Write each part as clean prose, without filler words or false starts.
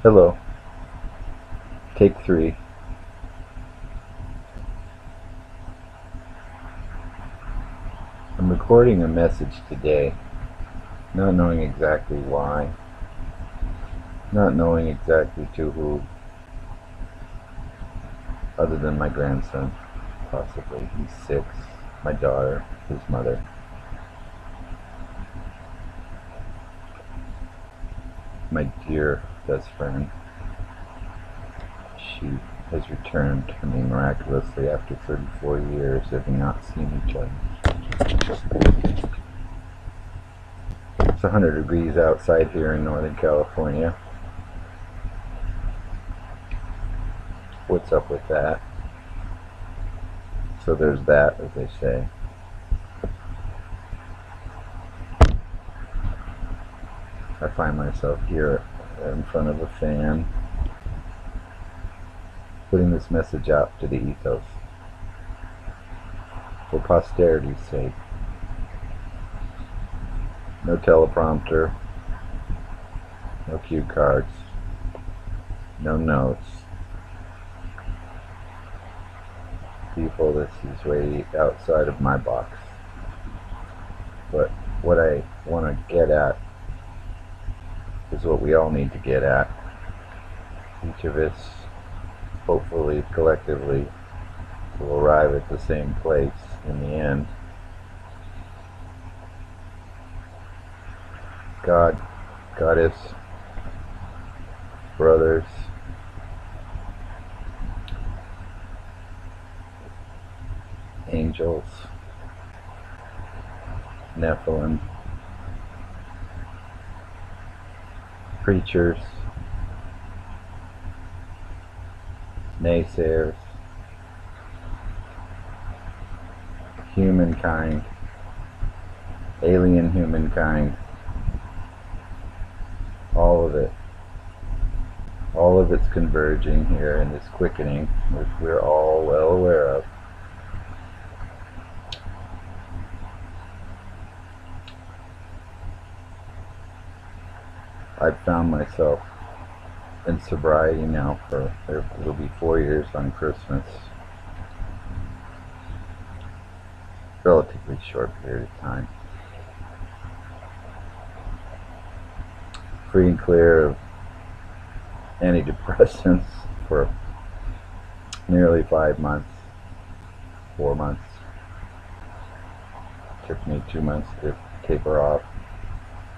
Hello, take 3. I'm recording a message today, not knowing exactly why, not knowing exactly to who, other than my grandson, possibly. He's 6, my daughter, his mother. My dear best friend. She has returned to me miraculously after 34 years of not seeing each other. It's 100 degrees outside here in Northern California. What's up with that? So there's that, as they say. I find myself here in front of a fan, putting this message out to the ethos for posterity's sake. No teleprompter, no cue cards, no notes. People, this is way outside of my box. But what I want to get at is what we all need to get at. Each of us, hopefully, collectively, will arrive at the same place in the end. God, Goddess, brothers, angels, Nephilim, preachers, naysayers, humankind, alien humankind, all of it's converging here in this quickening, which we're all well aware of. I've found myself in sobriety now for, it'll be 4 years on Christmas. Relatively short period of time. Free and clear of antidepressants for nearly 5 months, 4 months. Took me 2 months to taper off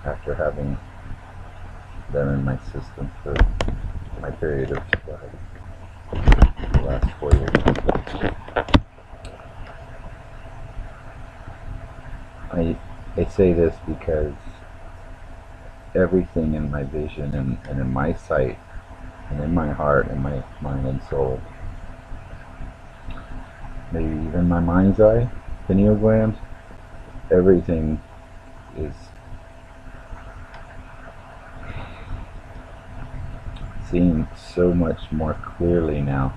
after having them in my system for my period of sobriety, the last 4 years. I say this because everything in my vision and in my sight and in my heart and my mind and soul, maybe even my mind's eye, pineal gland, everything is seen so much more clearly now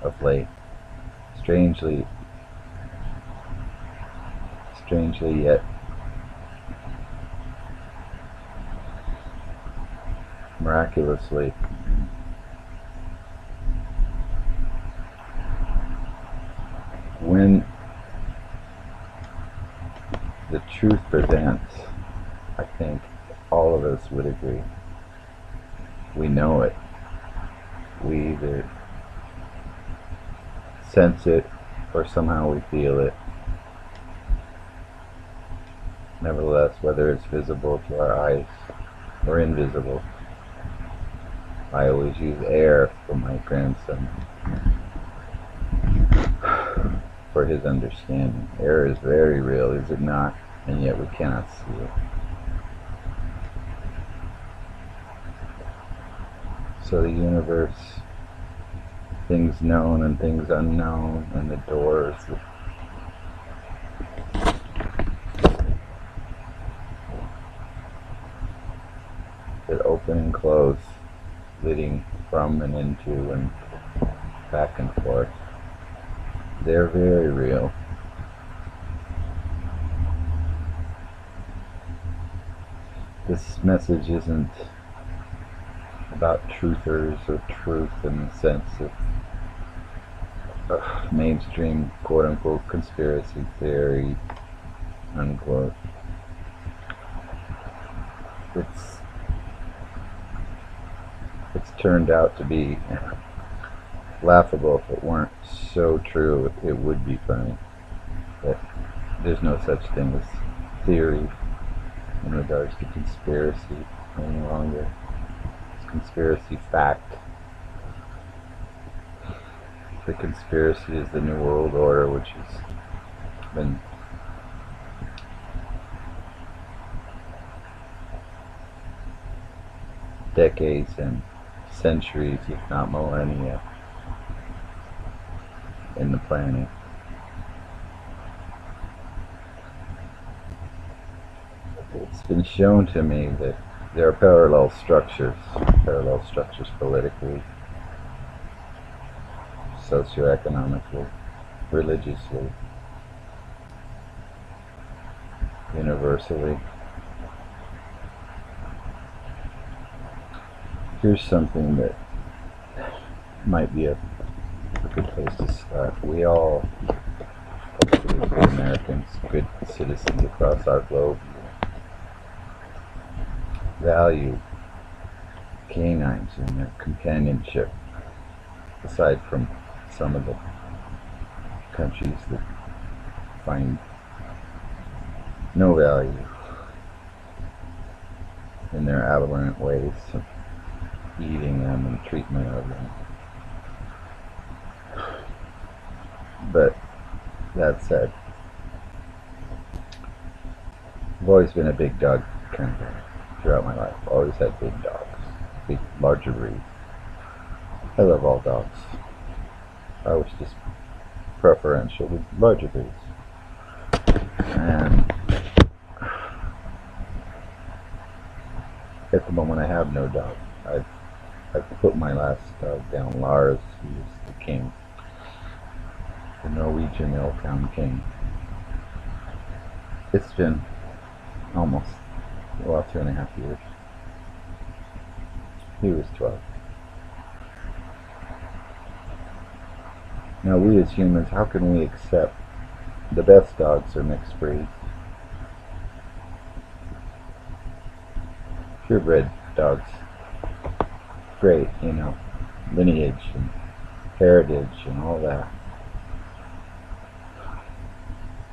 of late. Strangely yet miraculously. When the truth presents, I think all of us would agree. We know it. We either sense it or somehow we feel it. Nevertheless, whether it's visible to our eyes or invisible, I always use air for my grandson for his understanding. Air is very real, is it not? And yet we cannot see it. So the universe, things known and things unknown, and the doors that open and close, leading from and into and back and forth, they're very real. this message isn't about truthers or truth in the sense of mainstream quote-unquote conspiracy theory, unquote. It's turned out to be laughable. If it weren't so true, it would be funny. But there's no such thing as theory in regards to conspiracy any longer. It's conspiracy fact. The conspiracy is the New World Order, which has been decades and centuries, if not millennia, in the planning. It's been shown to me that there are parallel structures politically, socioeconomically, religiously, universally. Here's something that might be a good place to start. We all, hopefully good Americans, good citizens across our globe, value canines and their companionship, aside from some of the countries that find no value in their aberrant ways of eating them and treatment of them. But that said, I've always been a big dog kind of guy throughout my life. Always had big dogs, big, larger breeds. I love all dogs. I was just preferential with larger breeds. And at the moment I have no dog. I've put my last dog down, Lars. He was the king, the Norwegian Milltown king. It's been almost, 2.5 years. He was 12. Now we as humans, how can we accept the best dogs are mixed breeds? Purebred dogs, great, lineage and heritage and all that.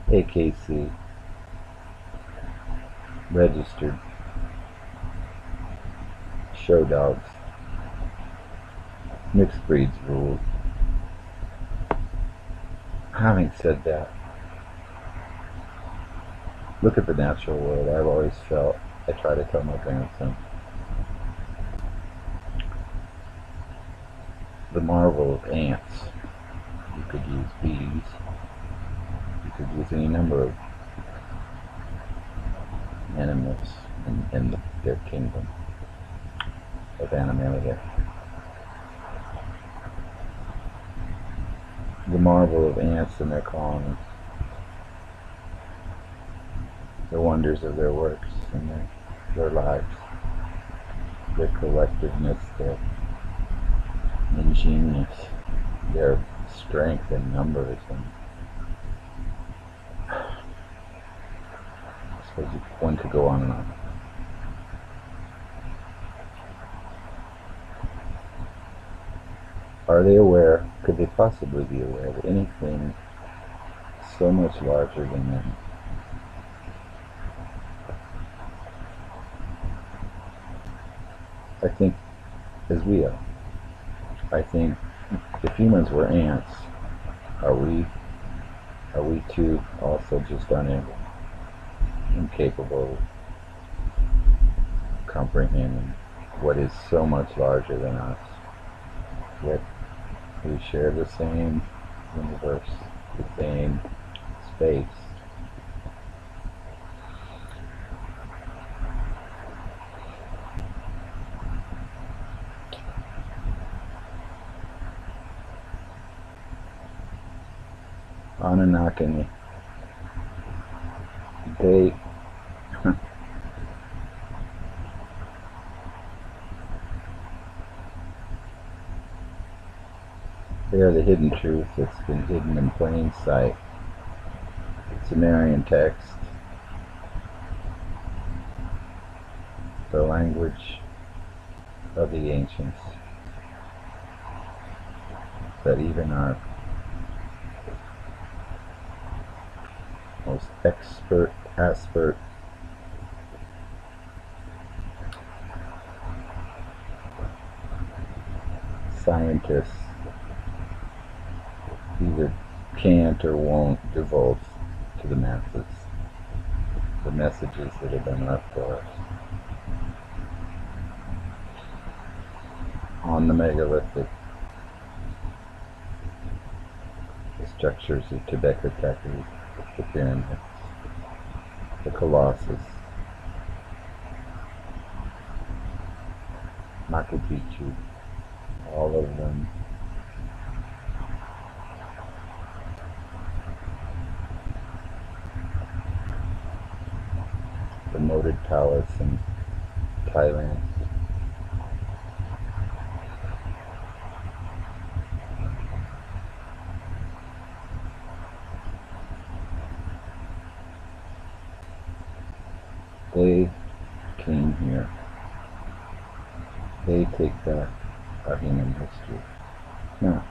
AKC, registered show dogs, mixed breeds ruled. Having said that, look at the natural world. I've always felt, I try to tell my grandson, the marvel of ants. You could use bees, you could use any number of animals in their kingdom of Animalia. The marvel of ants and their colonies, the wonders of their works and their lives, their collectiveness, their ingenious, their strength in numbers, and I suppose one could go on and on. Are they aware, could they possibly be aware that anything so much larger than them I think as we are? I think if humans were ants, are we too also just unable, incapable of comprehending what is so much larger than us? Yet we share the same universe, the same space. Anunnaki, they They are the hidden truth that's been hidden in plain sight. Sumerian text, the language of the ancients, that even our most expert scientists either can't or won't divulge to the masses the messages that have been left for us. On the megalithic, the structures of Tibet Teki, the pyramids, the Colossus, Machu Picchu, all of them the moated palace in Thailand. They came here. They take back our human history. Not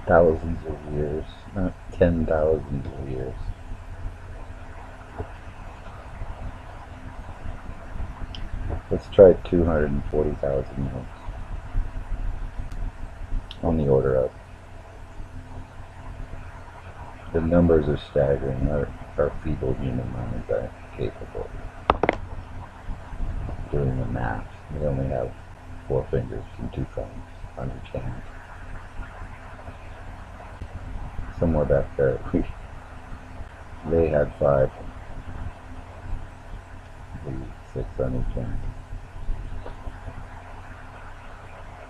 thousands of years, not 10,000 of years. Let's try 240,000 years. On the order of. The numbers are staggering. Our feeble human minds are capable of doing the math. We only have 4 fingers and 2 thumbs on each hand. Somewhere back there, they had 5, we 6 on each hand.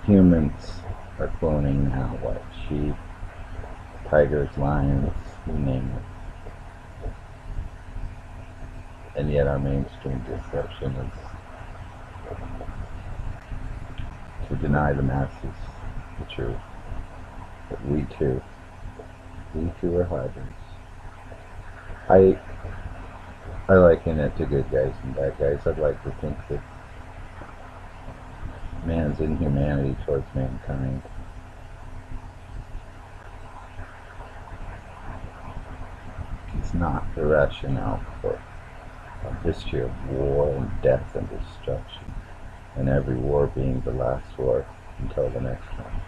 Humans are cloning now, what? Sheep, tigers, lions, you name it. And yet our mainstream deception is to deny the masses the truth. That we too are hybrids. I liken it to good guys and bad guys. I'd like to think that man's inhumanity towards mankind is not the rationale for a history of war and death and destruction, and every war being the last war until the next one.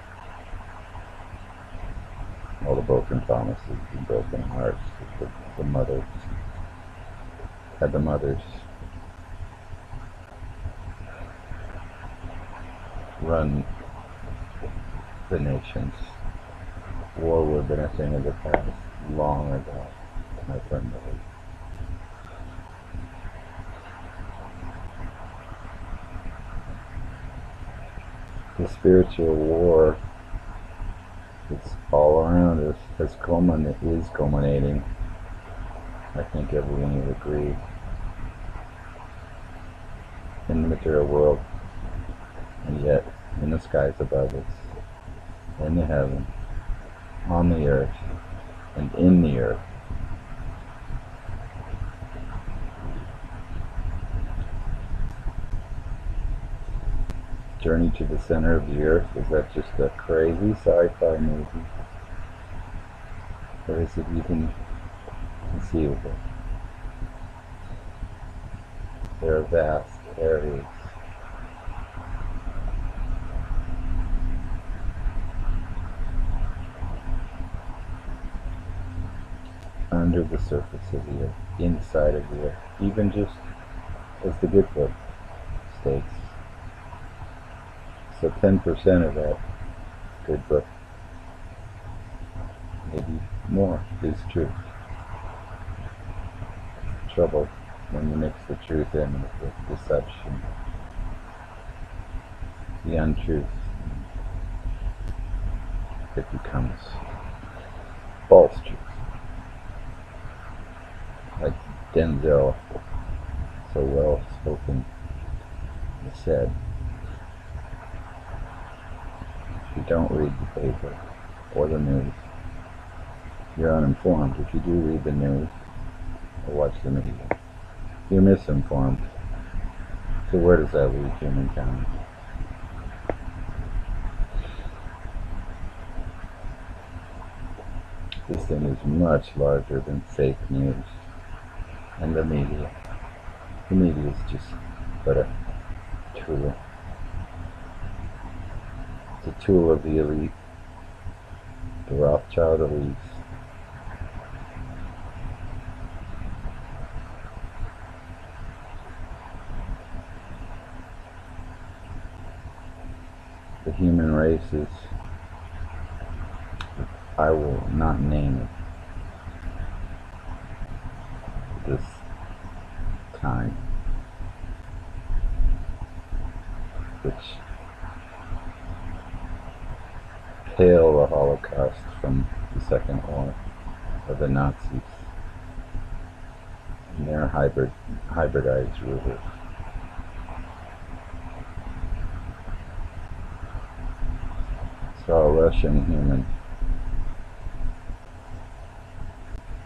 All the broken promises and broken hearts that the mothers had the mothers run the nations. War would have been a thing of the past long ago, I firmly believe. The spiritual war that's all around us is culminating. I think everyone would agree, in the material world, and yet in the skies above us, in the heaven, on the earth, and in the earth. Journey to the Center of the Earth, is that just a crazy sci-fi movie? Or is it even conceivable? There are vast areas under the surface of the earth, inside of the earth, even just as the good book states. So 10% of that good book, maybe more, is truth. Trouble when you mix the truth in with deception, the untruth, it becomes false truth. Like Danaiel so well spoken said, if you don't read the paper, or the news. You're uninformed. If you do read the news or watch the media, you're misinformed. So where does that leave humankind? This thing is much larger than fake news and the media. The media is just but a tool. It's a tool of the elite, the Rothschild elites. The human race is, I will not name it this time, which pale the Holocaust from the Second War of the Nazis and their hybridized rulers. Saw Russian human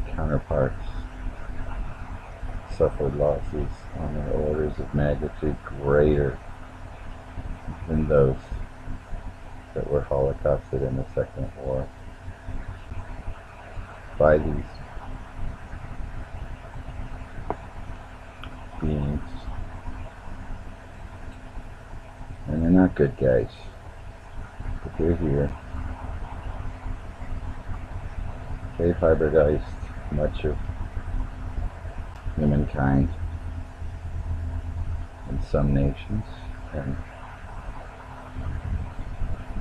counterparts suffered losses on their orders of magnitude greater than those that were holocausted in the Second War by these beings. And they're not good guys, but they're here. They've hybridized much of humankind in some nations, and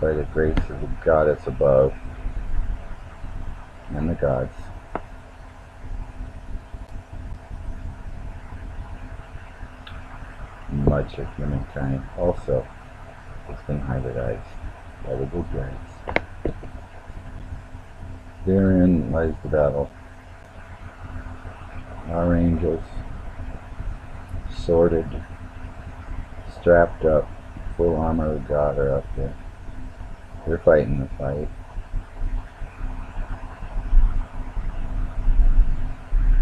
by the grace of the goddess above and the gods, much of humankind also has been hybridized by the good guys. Therein lies the battle. Our angels, sorted, strapped up, full armor of God, are up there. They're fighting the fight.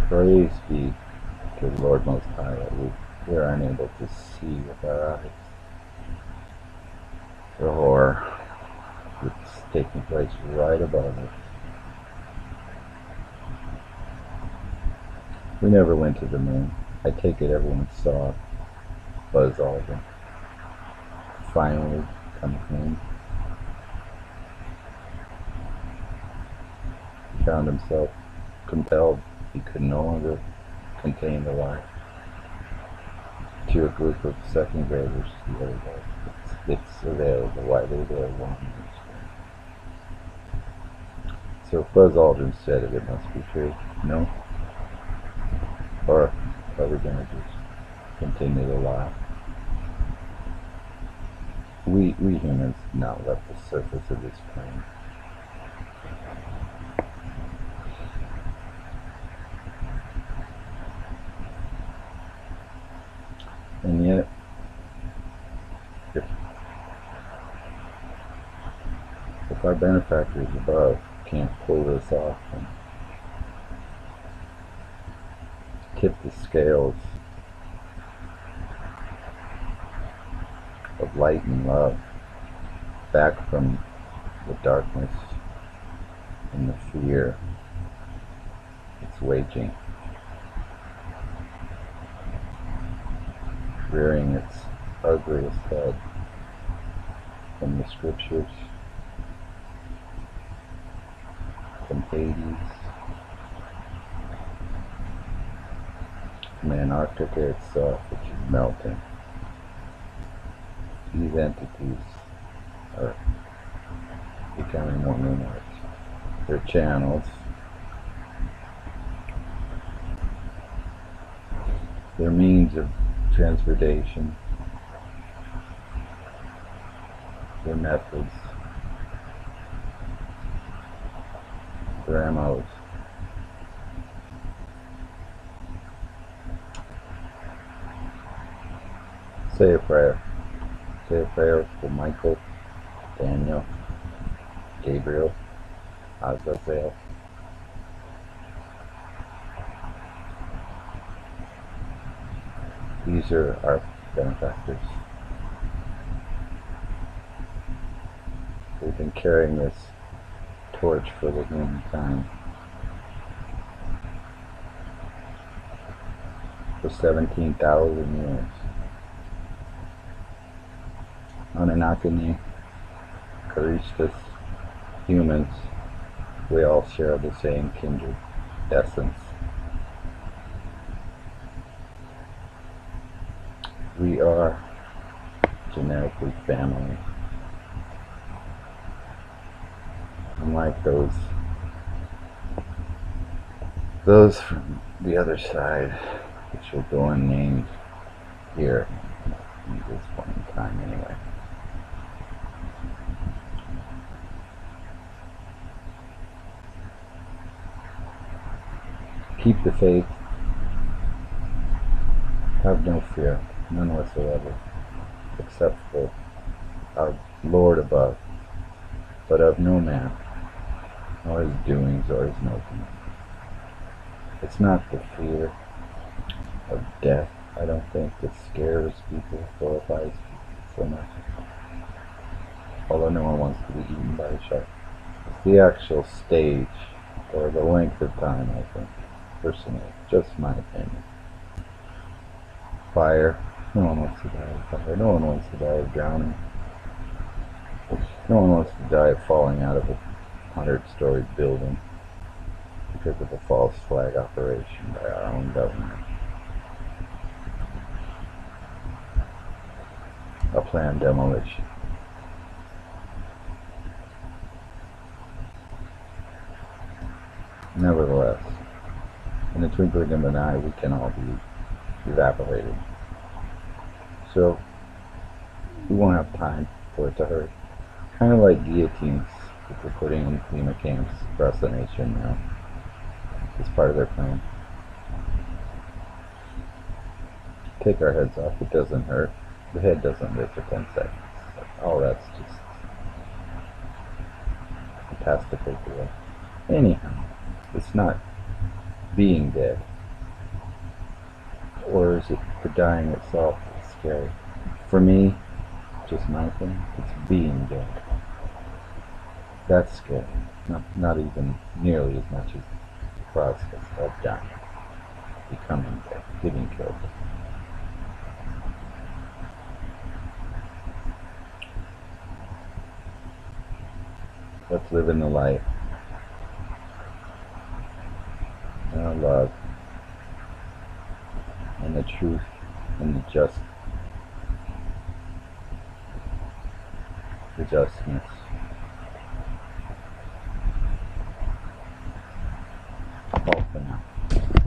Praise be to the Lord Most High that we are unable to see with our eyes the horror that's taking place right above us. We never went to the moon. I take it everyone saw Buzz Aldrin finally come clean. He found himself compelled. He could no longer contain the lie to a group of second graders the other day. It's available, widely available on the news. So if Buzz Aldrin said it, it must be true. No? Or are we going to just continue to lie? We humans have not left the surface of this plane. And yet, if our benefactors above can't pull this off and tip the scales of light and love back from the darkness and the fear it's waging, rearing its ugliest head from the scriptures, from Hades, from Antarctica itself, which is melting. These entities are becoming more numerous. They're channels. They're means of transportation. They're methods. They're MOs. Say a prayer. Say a prayer for Michael, Daniel, Gabraiel, Azazael. These are our benefactors. We've been carrying this torch for the humankind for 17,000 years. Anunnaki, Kyrstyl, humans, we all share the same kindred essence. We are genetically family. Unlike those from the other side, which will go unnamed here at this point in time anyway. Keep the faith. Have no fear, none whatsoever, except for our Lord above, but of no man, nor his doings or his nothings. It's not the fear of death, I don't think, that scares people, horrifies people so much. Although no one wants to be eaten by a shark. It's the actual stage, or the length of time, I think, personally, just my opinion. Fire. No one wants to die of fire. No one wants to die of drowning. No one wants to die of falling out of a 100-story building because of a false flag operation by our own government. A planned demolition. Nevertheless, in the twinkling of an eye, we can all be evaporated. So, we won't have time for it to hurt. Kind of like guillotines that they're putting in FEMA camps across the nation now. It's part of their plan. Take our heads off, it doesn't hurt. The head doesn't live for 10 seconds. All that's just it has to take away. Anyhow, it's not being dead. Or is it the dying itself that's scary? For me, just my thing, it's being dead. That's scary. Not even nearly as much as the process of dying, becoming dead, getting killed. Let's live in the light and our love and the truth and the justness